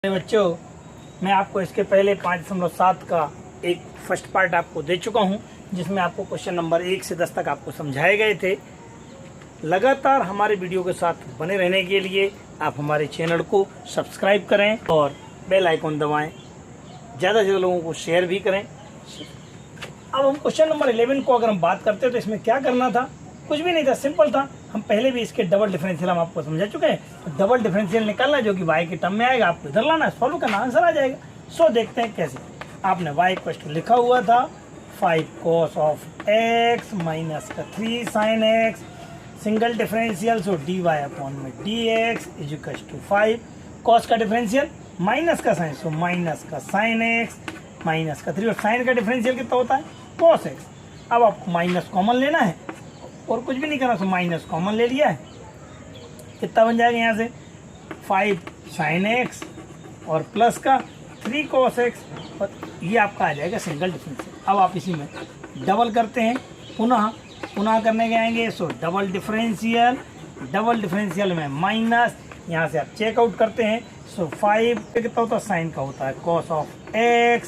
बच्चों, मैं आपको इसके पहले 5.7 का एक फर्स्ट पार्ट आपको दे चुका हूं, जिसमें आपको क्वेश्चन नंबर 1 से 10 तक आपको समझाए गए थे। लगातार हमारे वीडियो के साथ बने रहने के लिए आप हमारे चैनल को सब्सक्राइब करें और बेल आइकन दबाएं, ज़्यादा से ज़्यादा लोगों को शेयर भी करें। अब हम क्वेश्चन नंबर 11 को अगर हम बात करते हैं तो इसमें क्या करना था, कुछ भी नहीं था, सिंपल था। हम पहले भी इसके डबल डिफरेंशियल हम आपको समझा चुके हैं। तो डबल डिफरेंशियल निकालना जो कि y के टर्म में आएगा, आपको इधर लाना है, सॉल्व करना, आंसर आ जाएगा। सो देखते हैं कैसे। आपने y इक्वल लिखा हुआ था 5 cos ऑफ x माइनस का 3 sin x, single differential, so dy upon में dx is equal to 5 cos का डिफरेंशियल माइनस का साइन, सो माइनस का sin x माइनस का 3, और साइन का डिफरेंशियल कितना होता है cos x। अब आपको माइनस कॉमन लेना है और कुछ भी नहीं करना, तो माइनस कॉमन ले लिया है, कितना बन जाएगा यहाँ से 5 sin x और प्लस का 3 cos x, और ये आपका आ जाएगा सिंगल डिफरेंशियल। अब आप इसी में डबल करते हैं, पुनः करने के आएंगे। सो डबल डिफरेंशियल में माइनस, यहाँ से आप चेकआउट करते हैं। सो 5 कितना होता है, साइन का होता है cos ऑफ x,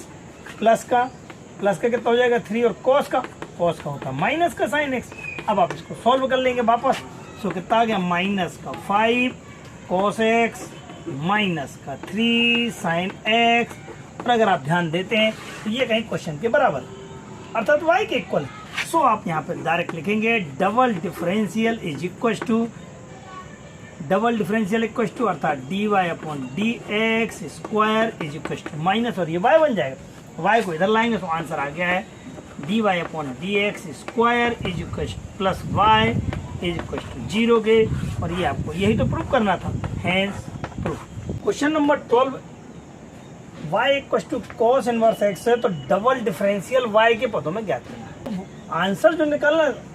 प्लस का कितना हो जाएगा 3, और cos का होता है माइनस का sin x। अब आप इसको सॉल्व कर लेंगे वापस। सो कितना आ गया, माइनस का 5 cos x माइनस का 3 sin x, और अगर आप ध्यान देते हैं तो ये कहीं क्वेश्चन के बराबर अर्थात y के इक्वल। सो आप यहाँ पे डायरेक्ट लिखेंगे डबल डिफरेंशियल इक्वल टू अर्थात dy upon dx square is equal to minus, और ये y बन जाएगा। y को इधर लाएंगे तो आंसर आ गया है dy upon dx square is equal plus y is equal to 0 के, और ये आपको यही तो प्रूफ करना था, hence proof. Question number 12, y equal to cos inverse x है, तो डबल डिफरेंशियल y के पदों में ज्ञात करना। आंसर जो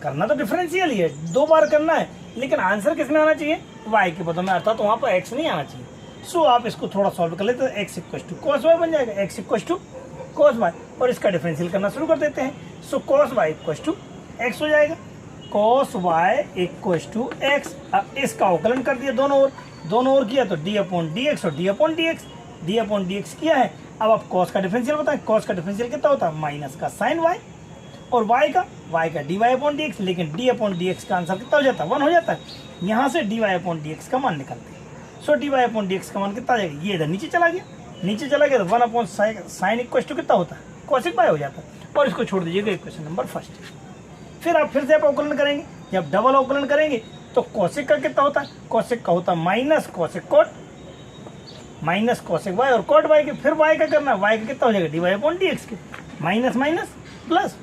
करना तो डिफरेंशियल ही है, 2 बार करना है, लेकिन आंसर किस में आना चाहिए, y के पदों में, अर्थात वहाँ पर x नहीं आना चाहिए। सो आप इसको थोड़ा सॉल्व कर लेते हैं, x equal to cos y बन जाएगा, x equal to cos y, और इसका डिफरेंशियल करना शुरू कर देते हैं। So cos y equal to x हो जाएगा, cos y equal to x। अब इसका अवकलन कर दिया दोनों ओर किया, तो d अपॉन dx और d अपॉन dx किया है। अब आप cos का डिफरेंशियल बताएं, cos का डिफरेंशियल कितना होता है, माइनस का sin y, और y का dy अपॉन dx, लेकिन d अपॉन dx का आंसर कितना हो जाता है, 1 हो जाता है। यहाँ से dy अपॉन dx का मान निकालते हैं। सो dy अपॉन dx का मान कितना आ जाएगा, ये इधर नीचे चला गया तो 1 अपॉन साइन इक्वल टू कितना होता है, cosec y हो जाता है, और इसको छोड़ दीजिएगा इक्वेशन नंबर फर्स्ट। फिर आप फिर से आप अवकलन करेंगे, जब डबल अवकलन करेंगे तो cosec का कितना होता है, cosec का होता है माइनस cosec y, और cot y के फिर y का करना है, y का कितना हो जाएगा dy अपॉन dx के, माइनस प्लस।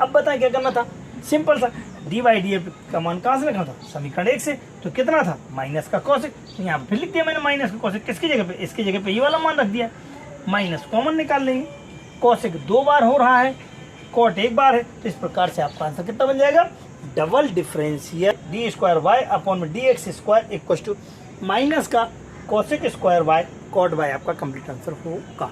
अब बताएं क्या करना था, सिंपल सा, dy dx का मान कहाँ से रखना था, समीकरण 1 से, तो कितना था माइनस का cosec, यहाँ पर फिर लिख दिया मैंने माइनस का cosec, किसकी जगह पे, इसकी जगह पे ये वाला मान रख दिया, माइनस कॉमन निकाल लेंगे, cosec 2 बार हो रहा है, cot 1 बार है, तो इस प्रकार से आपका आंसर कितना बन जाएगा, double differential D square Y upon में dx square equal to minus का cosec square y cot y, आपका कंप्लीट आंसर होगा।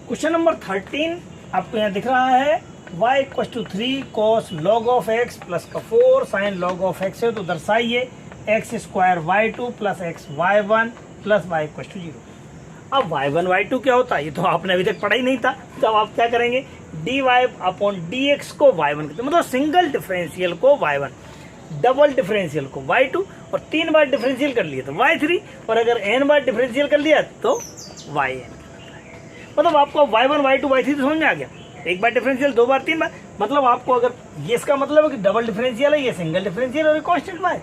क्वेश्चन नंबर 13 आपको यहाँ दिख रहा है, y equal to 3 cos log of x plus का 4 sin log ऑफ x है, तो दर्शाइए x square y2 plus x y1 plus y equal to 0। अब y1 y2 क्या होता है, ये तो आपने अभी तक पढ़ा ही नहीं था। तो अब आप क्या करेंगे, dy अपॉन dx को y1 कहते हैं, मतलब सिंगल डिफरेंशियल को y1, डबल डिफरेंशियल को y2, और 3 बार डिफरेंशियल कर लिया तो y3, और अगर n बार डिफरेंशियल कर लिया तो yn। मतलब आपको y1 y2 y3 तो समझ में आ गया, 1 बार डिफरेंशियल, 2 बार, 3 बार, मतलब आपको अगर ये इसका मतलब है कि डबल डिफरेंशियल है, ये सिंगल डिफरेंशियल और कांस्टेंट y।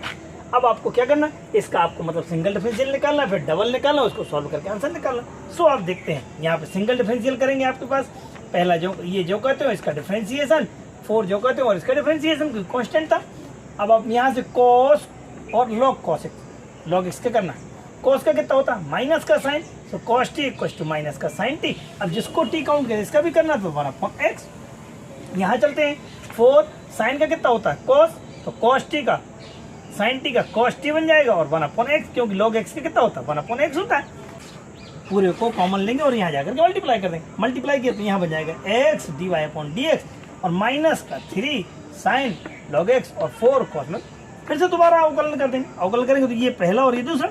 अब आपको क्या करना है, इसका आपको मतलब सिंगल डिफरेंशियल निकालना है, फिर डबल निकालना, उसको सॉल्व करके आंसर निकालना। सो आप देखते हैं यहाँ पे सिंगल डिफरेंशियल करेंगे, आपके पास पहला जो ये जो कहते हो इसका डिफरेंशिएशन, 4 जो कहते हो और इसका डिफरेंशिएशन कांस्टेंट था। अब आप यहाँ से cos और log cos x का करना है, cos का कितना होता है माइनस का साइन, तो cos t equal to minus का साइन t। अब जिसको t काउंट करें इसका भी करना तो 1 अपॉन x। यहाँ चलते हैं, 4 साइन का कितना होता है cos, तो cos t का साइन t का cos t बन जाएगा, और 1 अपॉन x, क्योंकि log x का कितना होता है 1 अपॉन x होता है। पूरे को कॉमन लेंगे और यहाँ जाकर के मल्टीप्लाई कर देंगे, मल्टीप्लाई किया तो यहाँ बन जाएगा x dy अपॉन dx, और माइनस का 3 साइन log x और 4 cos में। फिर से दोबारा अवकलन कर देंगे, अवकलन करेंगे तो ये पहला और ये दूसरा,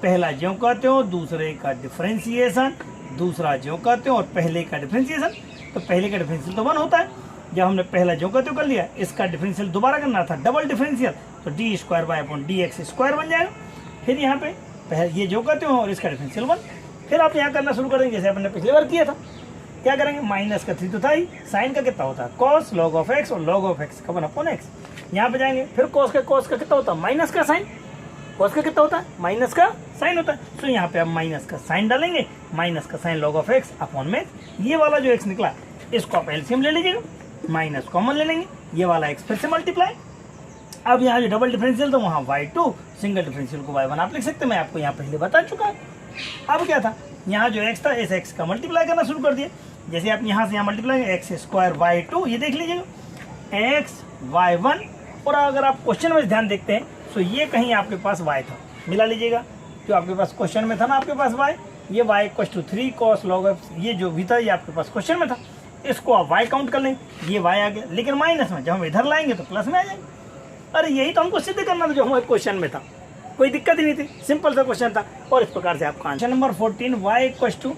पहला ज्यों का त्यों, दूसरे का डिफरेंशिएशन, दूसरा ज्यों का त्यों और पहले का डिफरेंशिएशन। तो पहले का डिफरेंशियल तो 1 होता है। जब हमने पहला ज्यों का त्यों कर लिया, इसका डिफरेंशियल दोबारा करना था, डबल डिफरेंशियल, तो D square Y upon D X square बन जाएगा। फिर यहाँ पे ये ज्यों का त्यों और इसका डिफरेंशियल 1। फिर आप यहाँ करना शुरू कर देंगे जैसे आपने पिछली बार किया था। क्या करेंगे, माइनस का 3 तो था ही, साइन का कितना होता है कॉस लॉग ऑफ एक्स और लॉग ऑफ एक्स का 1 अपॉन एक्स। यहाँ पे जाएंगे, फिर कॉस का कितना होता है माइनस का साइन, कॉस का कितना होता है माइनस का साइन होता है। तो यहाँ पे आप माइनस का साइन डालेंगे, माइनस का sign log of x upon में ये वाला जो एक्स निकला इसको आप एलसीएम ले लीजिएगा, माइनस कॉमन ले लेंगे, ये वाला एक्स फिर से मल्टीप्लाई। अब यहाँ जो डबल डिफरेंशियल था वहाँ y2, सिंगल डिफरेंशियल को y1 आप लिख सकते हैं, मैं आपको यहाँ पहले बता चुका है। अब क्या था, यहाँ जो x था इस x का मल्टीप्लाई करना शुरू कर दिया। जैसे आप यहाँ से यहाँ मल्टीप्लाई एक्स स्क्वायर y2, ये देख लीजिएगा x y1। और अगर आप क्वेश्चन में ध्यान देखते हैं तो ये कहीं आपके पास y था, मिला लीजिएगा, जो आपके पास क्वेश्चन में था ना आपके पास y, ये y = 3 cos log x, ये जो भी था ये आपके पास क्वेश्चन में था, इसको आप y काउंट कर लें, ये y आ गया। लेकिन माइनस में जब हम इधर लाएंगे तो प्लस में आ जाएंगे। अरे यही तो हमको सिद्ध करना था जो हमारे क्वेश्चन में था, कोई दिक्कत ही नहीं थी, सिंपल सा क्वेश्चन था। और इस प्रकार से आपका answer number 14 y =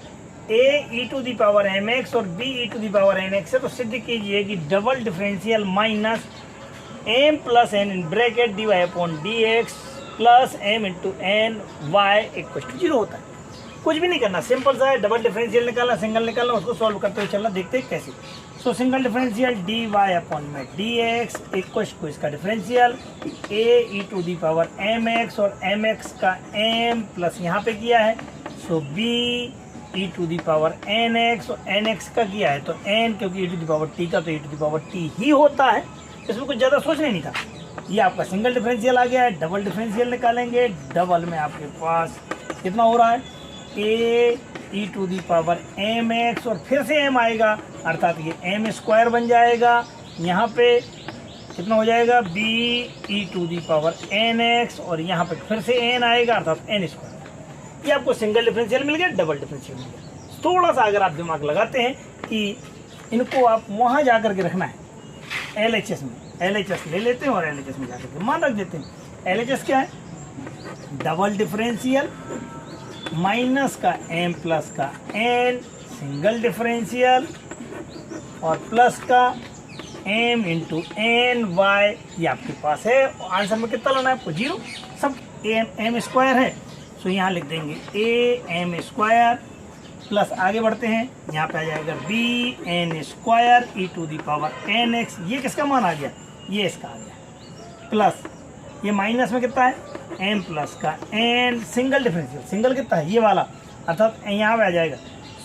a e⁻mx और b e⁻nx है। तो सिद्ध कीजिए कि double differential minus m + n in bracket dy upon dx plus m into n y = 0 होता है। कुछ भी नहीं करना, सिंपल सा है, डबल डिफरेंशियल निकालना, सिंगल निकालना, उसको सॉल्व करते हुए चलना, देखते हैं कैसे। सो सिंगल डिफरेंशियल dy अपॉन में dx = इसका डिफरेंशियल a e⁻mx और mx का m प्लस यहाँ पे किया है, सो b e⁻nx और nx का किया है तो n, क्योंकि e⁻t का तो e⁻t ही होता है, इसमें कुछ ज़्यादा सोचना नहीं था। ये आपका सिंगल डिफरेंशियल आ गया है। डबल डिफरेंशियल निकालेंगे, डबल में आपके पास कितना हो रहा है a e⁻mx और फिर से m आएगा, अर्थात ये m² बन जाएगा। यहाँ पे कितना हो जाएगा b e⁻nx और यहाँ पे फिर से n आएगा, अर्थात n²। ये आपको सिंगल डिफरेंशियल मिल गया, डबल डिफरेंशियल मिल गया। थोड़ा सा अगर आप दिमाग लगाते हैं कि इनको आप वहाँ जा कर के रखना है LHS में, LHS ले लेते हैं और LHS में जाकर के मान रख देते हैं। LHS क्या है, डबल डिफरेंशियल माइनस का m प्लस का n सिंगल डिफरेंशियल और प्लस का m इंटू एन वाई, ये आपके पास है। आंसर में कितना लाना है आपको 0, सब m² है, सो यहाँ लिख देंगे a m² प्लस आगे बढ़ते हैं, यहाँ पे आ जाएगा bn² e⁻nx, ये किसका मान आ गया, ये इसका आ गया, प्लस ये माइनस में कितना है m प्लस का n सिंगल डिफरेंशियल, सिंगल कितना है ये वाला, अर्थात यहाँ पे आ जाएगा।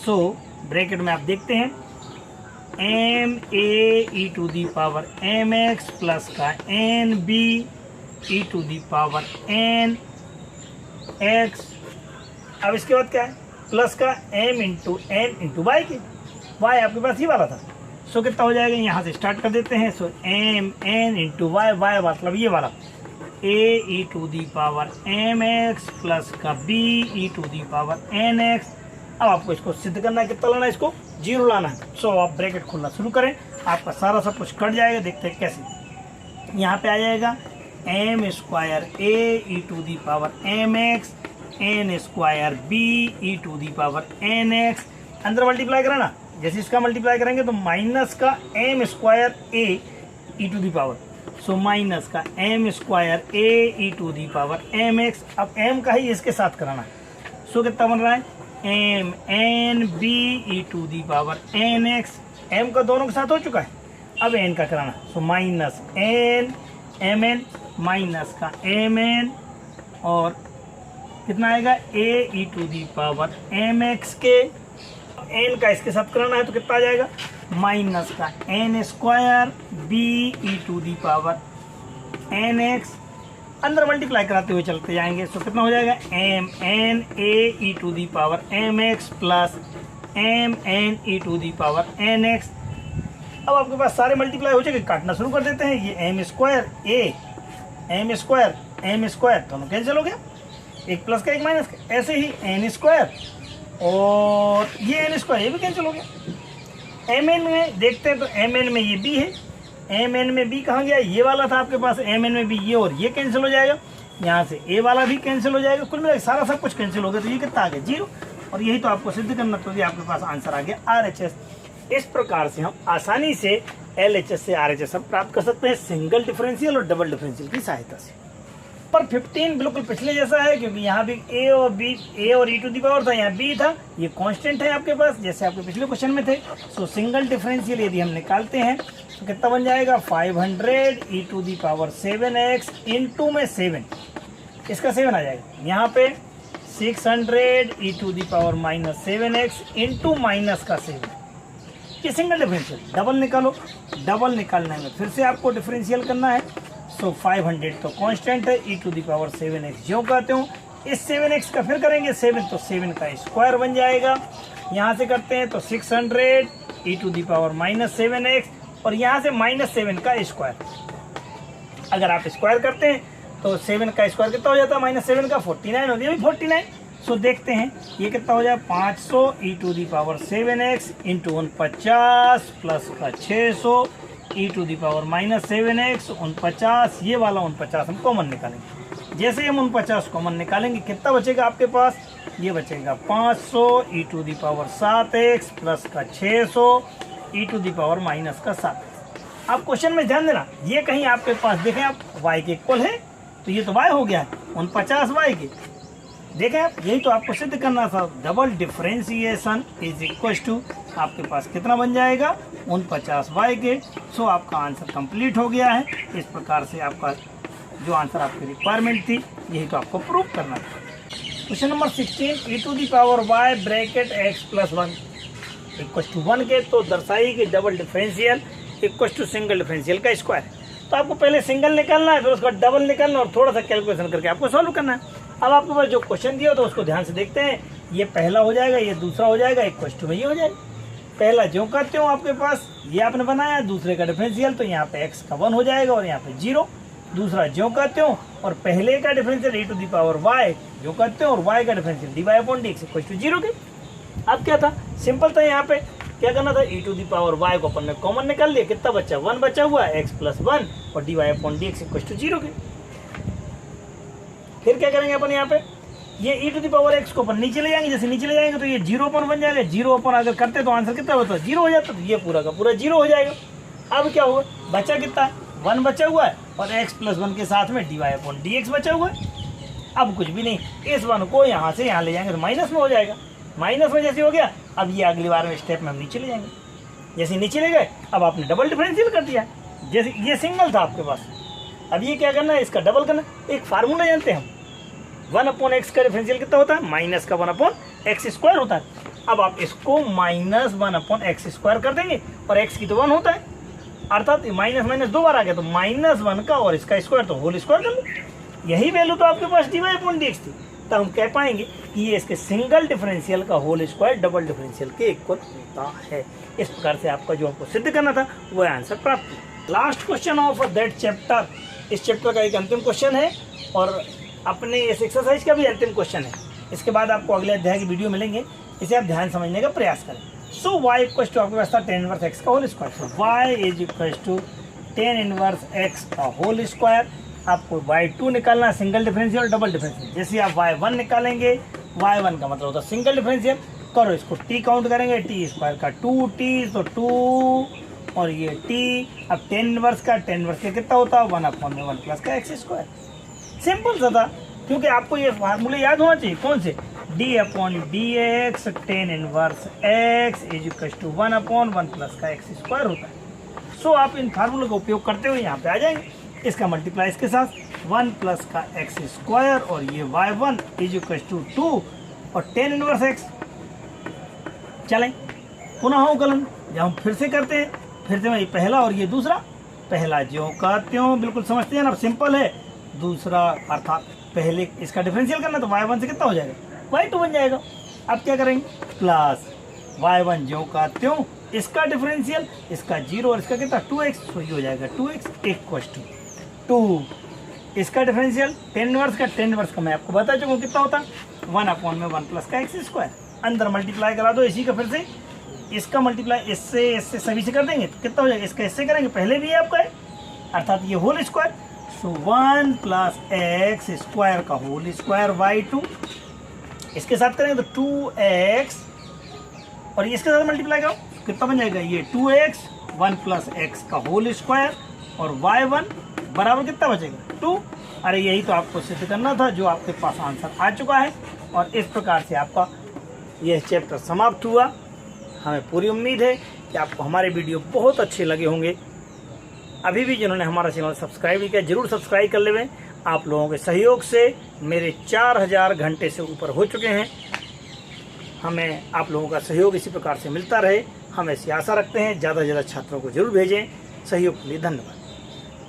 सो ब्रैकेट में आप देखते हैं m a e⁻mx प्लस का n b e⁻nx। अब इसके बाद क्या है, प्लस का m into N into Y के, वाई आपके पास ये वाला था, सो कितना हो जाएगा, यहाँ से स्टार्ट कर देते हैं। So m n into Y, Y मतलब ये वाला a e⁻mx प्लस का b e⁻nx। अब आपको इसको सिद्ध करना है, कितना लाना है, इसको 0 लाना है। सो आप ब्रैकेट खोलना शुरू करें, आपका सारा सब कुछ कट जाएगा। देखते हैं कैसे, यहाँ पे आ जाएगा m² a e⁻mx n² b e⁻nx, अंदर मल्टीप्लाई कराना, जैसे इसका मल्टीप्लाई करेंगे तो माइनस का m² a e⁻, so minus का m² a e⁻mx। अब m का ही इसके साथ कराना, सो कितना बन रहा है m n b e⁻nx, m का दोनों के साथ हो चुका है, अब n का कराना, so minus n mn minus का mn और कितना आएगा a e⁻mx के, n का इसके साथ कराना है तो कितना आ जाएगा माइनस का n² b e⁻nx, अंदर मल्टीप्लाई कराते हुए चलते जाएंगे। सो कितना हो जाएगा m n a e⁻mx plus m n e⁻nx। अब आपके पास सारे मल्टीप्लाई हो जाएंगे, काटना शुरू कर देते हैं। ये m² दोनों कैंसिल हो गया, एक प्लस का एक माइनस का, ऐसे ही n² और ये n² ये भी कैंसिल हो गया। mn में देखते हैं तो mn में ये b है, mn में b कहाँ गया, ये वाला था आपके पास, mn में b ये और ये कैंसिल हो जाएगा। यहाँ से ए वाला भी कैंसिल हो जाएगा, कुल मिलाकर सारा सब कुछ कैंसिल हो गया, तो ये कितना आ गया 0। और यही तो आपको सिद्ध करना, तो ये आपके पास आंसर आ गया RHS। इस प्रकार से हम आसानी से LHS से RHS प्राप्त कर सकते हैं सिंगल डिफरेंशियल और डबल डिफरेंशियल की सहायता से। पर 15 बिल्कुल पिछले जैसा है, क्योंकि यहाँ भी ए और ई टू दी पावर था, यहाँ बी था, ये कांस्टेंट है आपके पास जैसे आपके पिछले क्वेश्चन में थे। सो सिंगल डिफरेंशियल यदि हम निकालते हैं तो कितना बन जाएगा 500 e to the power 7x into में 7, इसका 7 आ जाएगा। यहाँ पे 600 e to the power -7x into minus का 7, ये सिंगल डिफरेंशियल। डबल निकालो, डबल निकालने में फिर से आपको डिफरेंशियल करना है। सो 500 तो कांस्टेंट है, ई टू दी पावर 7x जो कहते हो, इस 7x का फिर करेंगे 7 तो 7 का स्क्वायर बन जाएगा। यहाँ से करते हैं तो 600 e to the power -7x और यहाँ से -7 का स्क्वायर। अगर आप स्क्वायर करते हैं तो 7 का स्क्वायर कितना हो जाता है -7 का 49 हो गया, 49। सो देखते हैं ये कितना हो जाए 500 e to the power 7x into 49 plus का 600 e to the power -7x 49, ये वाला 49 हम कॉमन निकालेंगे। जैसे हम 49 कॉमन निकालेंगे कितना बचेगा आपके पास, ये बचेगा 500 e to the power 7x plus का 600 e to the power minus का 7। आप क्वेश्चन में ध्यान देना, ये कहीं आपके पास देखें आप y के इक्वल है, तो ये तो y हो गया 49 y के, देखें आप, यही तो आपको सिद्ध करना था। Double differentiation is equal to आपके पास कितना बन जाएगा 49 y के। सो आपका आंसर कंप्लीट हो गया है। इस प्रकार से आपका जो आंसर आपकी रिक्वायरमेंट थी यही तो आपको प्रूव करना था। Question number 16 E to the power y bracket x plus 1 equal to 1 के, तो दर्शाइए कि double differential equal to single differential का स्क्वायर। तो आपको पहले सिंगल निकालना है, फिर उसका डबल निकालना और थोड़ा सा कैलकुलेशन करके आपको सॉल्व करना है। अब आपके पास जो क्वेश्चन दिया तो उसको ध्यान से देखते हैं। ये पहला हो जाएगा, ये दूसरा हो जाएगा, इक्वल टू में ये हो जाएगा। पहला जो करते हो आपके पास ये आपने बनाया, दूसरे का डिफरेंशियल, तो यहाँ पे x का 1 हो जाएगा और यहाँ पे 0। दूसरा जो करते हो और पहले का differential e to the power y जो करते हो और y का डिफरेंशियल dy/dx इक्वल टू 0 के। अब क्या था, सिंपल था, यहाँ पे क्या करना था, e to the power y को अपन ने कॉमन निकाल लिया, कितना बचा 1 बचा हुआ है, x प्लस 1 और dy/dx इक्वल टू 0 के। फिर क्या करेंगे अपन, यहाँ पे ये e to the power x को अपन नीचे ले जाएंगे, जैसे नीचे ले जाएंगे तो ये 0 अपन बन जाएगा। 0 अपन अगर करते तो आंसर कितना होता है 0 हो जाता, तो ये पूरा का पूरा 0 हो जाएगा। अब क्या हुआ, बचा कितना 1 बचा हुआ है और x प्लस 1 के साथ में dy/dx बचा हुआ है। अब कुछ भी नहीं, इस 1 को यहाँ से यहाँ ले जाएंगे तो माइनस में हो जाएगा। माइनस में जैसे हो गया, अब ये अगली बार में स्टेप में हम नीचे ले जाएंगे। जैसे नीचे ले गए, अब आपने डबल डिफरेंशियल कर दिया। जैसे ये सिंगल था आपके पास, अब ये क्या करना है, इसका डबल करना। एक फार्मूला जानते हैं हम, 1/x का डिफरेंशियल कितना होता है, माइनस का 1/x स्क्वायर होता है। अब आप इसको -1/x स्क्वायर कर देंगे और x की तो 1 होता है, अर्थात माइनस माइनस 2 बार आ गया, तो -1 का और इसका स्क्वायर तो होल स्क्वायर कर लो। यही वैल्यू तो आपके पास dy/dx थी, तो हम कह पाएंगे कि ये इसके सिंगल डिफरेंशियल का होल स्क्वायर डबल डिफरेंशियल के इक्वल होता है। इस प्रकार से आपका जो आपको सिद्ध करना था वह आंसर प्राप्त हुआ। Last question of that chapter, इस चैप्टर का एक अंतिम क्वेश्चन है और अपने इस एक्सरसाइज का भी अंतिम क्वेश्चन है। इसके बाद आपको अगले अध्याय की वीडियो मिलेंगे, इसे आप ध्यान समझने का प्रयास करें। सो y इक्वल टू आपके पास था tan इनवर्स x का whole square, so y is equal to tan inverse x का होल स्क्वायर। आपको y2 निकालना है, सिंगल डिफरेंशियल और डबल डिफरेंशियल। जैसे आप y1 निकालेंगे, y1 का मतलब होता है सिंगल डिफरेंशियल, करो इसको t काउंट करेंगे, t स्क्वायर का 2t तो 2 और ये t। अब tan इनवर्स का कितना होता है 1/1 प्लस का x स्क्वायर। सिंपल सा था, क्योंकि आपको ये फार्मूले याद होना चाहिए। कौन से, d/dx tan inverse x is equal to 1/1 plus का x स्क्वायर होता है। सो आप इन फार्मूले का उपयोग करते हुए यहाँ पे आ जाएंगे, इसका मल्टीप्लाई इसके साथ 1 प्लस का x स्क्वायर और ये y1 इज इक्वल टू 2 और tan इनवर्स x। चलें पुनः हो कलन, जब हम फिर से करते हैं, फिर से मैं पहला और ये दूसरा, पहला जो कहते हो बिल्कुल समझते हैं ना, सिंपल है। दूसरा अर्थात पहले इसका डिफरेंशियल करना, तो y1 से कितना हो जाएगा y2 बन जाएगा। अब क्या करेंगे, प्लस y1 जो कहते हो इसका डिफरेंशियल, इसका 0 और इसका कितना 2x, तो ये हो जाएगा 2x इक्वल टू 2। इसका डिफरेंशियल tan इनवर्स का मैं आपको बता चुका हूँ कितना होता है 1/1 प्लस का x स्क्वायर। अंदर मल्टीप्लाई करा दो इसी का, फिर से इसका मल्टीप्लाई इससे सभी से कर देंगे तो कितना हो जाएगा, इसका इससे करेंगे, पहले भी आपका है, अर्थात ये होल स्क्वायर। सो 1 प्लस एक्स स्क्वायर का होल स्क्वायर बाई 2, इसके साथ करेंगे तो 2x और इसके साथ मल्टीप्लाई करो कितना बन जाएगा, ये 2x 1 प्लस एक्स का होल स्क्वायर और y1 बराबर कितना बचेगा 2। अरे यही तो आपको सिद्ध करना था, जो आपके पास आंसर आ चुका है। और इस प्रकार से आपका यह चैप्टर समाप्त हुआ। हमें पूरी उम्मीद है कि आपको हमारे वीडियो बहुत अच्छे लगे होंगे। अभी भी जिन्होंने हमारा चैनल सब्सक्राइब नहीं किया जरूर सब्सक्राइब कर लेवें। आप लोगों के सहयोग से मेरे 4000 घंटे से ऊपर हो चुके हैं। हमें आप लोगों का सहयोग इसी प्रकार से मिलता रहे, हम ऐसी आशा रखते हैं। ज़्यादा से ज़्यादा छात्रों को जरूर भेजें। सहयोग के लिए धन्यवाद।